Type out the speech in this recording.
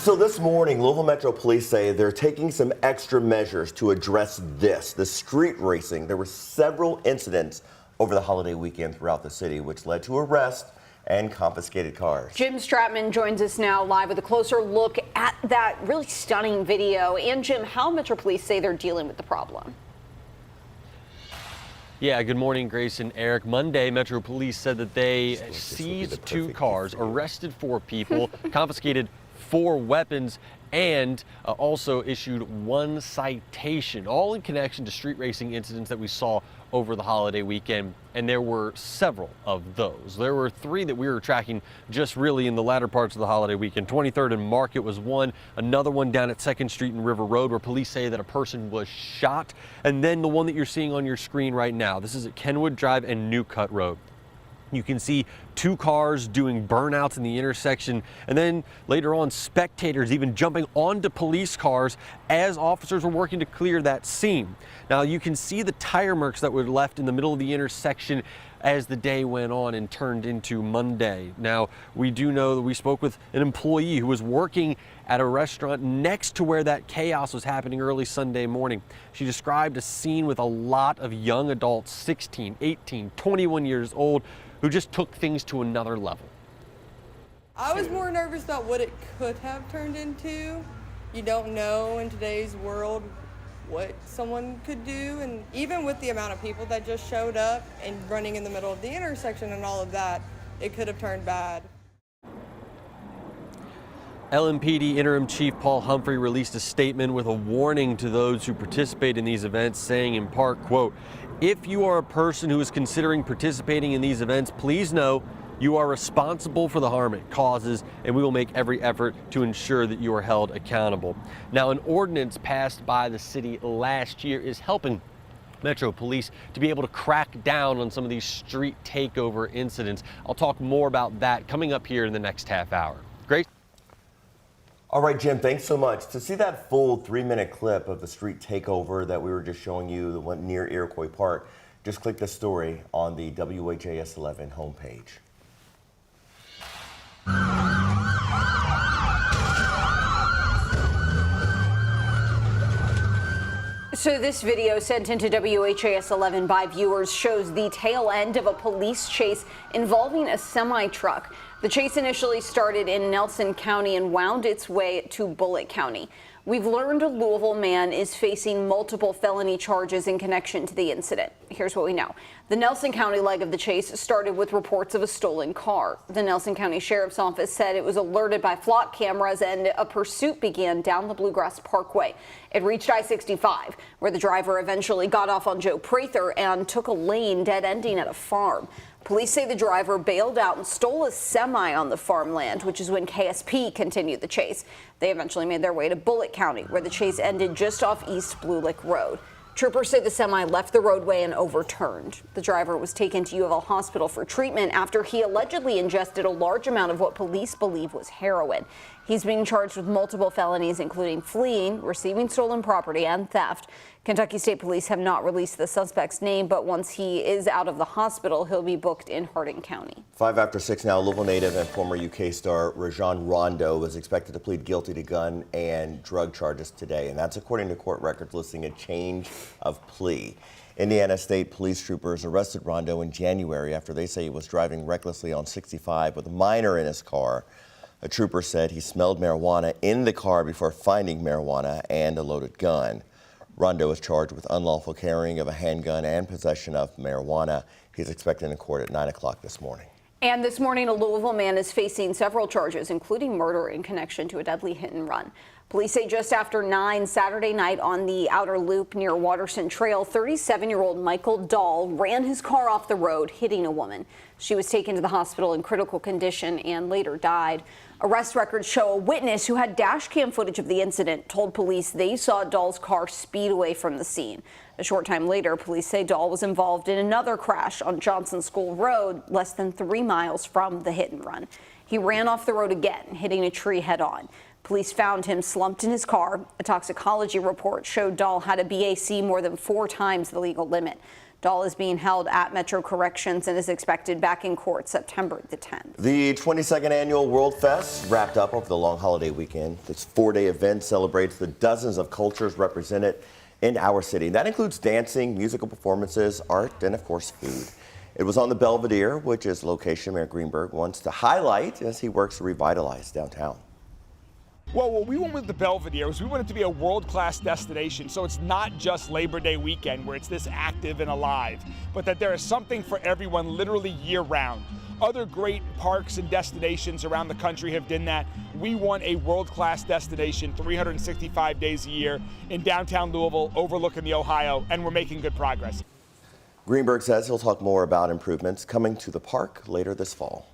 So this morning, Louisville Metro Police say they're taking some extra measures to address the street racing. There were several incidents over the holiday weekend throughout the city, which led to arrests and confiscated cars. Jim Stratman joins us now live with a closer look at that really stunning video. And Jim, how Metro Police say they're dealing with the problem? Yeah, good morning, Grace and Eric. Monday, Metro Police said that they seized 2 cars, arrested 4 people, confiscated 4 weapons, and also issued 1 citation, all in connection to street racing incidents that we saw over the holiday weekend. And there were several of those. There were 3 that we were tracking just really in the latter parts of the holiday weekend. 23rd and Market was one, another one down at 2nd Street and River Road where police say that a person was shot. And then the one that you're seeing on your screen right now, this is at Kenwood Drive and New Cut Road. You can see 2 cars doing burnouts in the intersection, and then later on spectators even jumping onto police cars as officers were working to clear that scene. Now you can see the tire marks that were left in the middle of the intersection as the day went on and turned into Monday. Now we do know that we spoke with an employee who was working at a restaurant next to where that chaos was happening early Sunday morning. She described a scene with a lot of young adults, 16, 18, 21 years old, who just took things to another level. I was more nervous about what it could have turned into. You don't know in today's world what someone could do, and even with the amount of people that just showed up and running in the middle of the intersection and all of that, it could have turned bad. LMPD Interim Chief Paul Humphrey released a statement with a warning to those who participate in these events, saying in part, quote, "If you are a person who is considering participating in these events, please know you are responsible for the harm it causes, and we will make every effort to ensure that you are held accountable." Now, an ordinance passed by the city last year is helping Metro Police to be able to crack down on some of these street takeover incidents. I'll talk more about that coming up here in the next half hour. Grace? All right, Jim, thanks so much. To see that full 3-minute clip of the street takeover that we were just showing you, the one near Iroquois Park, just click the story on the WHAS11 homepage. So this video sent into WHAS11 by viewers shows the tail end of a police chase involving a semi-truck. The chase initially started in Nelson County and wound its way to Bullitt County. We've learned a Louisville man is facing multiple felony charges in connection to the incident. Here's what we know. The Nelson County leg of the chase started with reports of a stolen car. The Nelson County Sheriff's Office said it was alerted by flock cameras and a pursuit began down the Bluegrass Parkway. It reached I-65, where the driver eventually got off on Joe Prather and took a lane dead-ending at a farm. Police say the driver bailed out and stole a semi on the farmland, which is when KSP continued the chase. They eventually made their way to Bullitt County, where the chase ended just off East Blue Lick Road. Troopers say the semi left the roadway and overturned. The driver was taken to U of L Hospital for treatment after he allegedly ingested a large amount of what police believe was heroin. He's being charged with multiple felonies, including fleeing, receiving stolen property, and theft. Kentucky State Police have not released the suspect's name, but once he is out of the hospital, he'll be booked in Hardin County. 5 after 6 now, Louisville native and former UK star Rajon Rondo is expected to plead guilty to gun and drug charges today, and that's according to court records listing a change of plea. Indiana State Police troopers arrested Rondo in January after they say he was driving recklessly on 65 with a minor in his car. A trooper said he smelled marijuana in the car before finding marijuana and a loaded gun. Rondo is charged with unlawful carrying of a handgun and possession of marijuana. He's expected in court at 9 o'clock this morning. And this morning, a Louisville man is facing several charges, including murder in connection to a deadly hit and run. Police say just after 9 Saturday night on the outer loop near Watterson Trail, 37-year-old Michael Dahl ran his car off the road, hitting a woman. She was taken to the hospital in critical condition and later died. Arrest records show a witness who had dash cam footage of the incident told police they saw Dahl's car speed away from the scene. A short time later, police say Dahl was involved in another crash on Johnson School Road, less than 3 miles from the hit and run. He ran off the road again, hitting a tree head-on. Police found him slumped in his car. A toxicology report showed Dahl had a BAC more than 4 times the legal limit. Dahl is being held at Metro Corrections and is expected back in court September the 10th. The 22nd annual World Fest wrapped up over the long holiday weekend. This 4-day event celebrates the dozens of cultures represented in our city. That includes dancing, musical performances, art, and of course food. It was on the Belvedere, which is a location Mayor Greenberg wants to highlight as he works to revitalize downtown. Well, what we went with the Belvedere was we want it to be a world-class destination, so it's not just Labor Day weekend where it's this active and alive, but that there is something for everyone literally year-round. Other great parks and destinations around the country have done that. We want a world-class destination 365 days a year in downtown Louisville, overlooking the Ohio, and we're making good progress. Greenberg says he'll talk more about improvements coming to the park later this fall.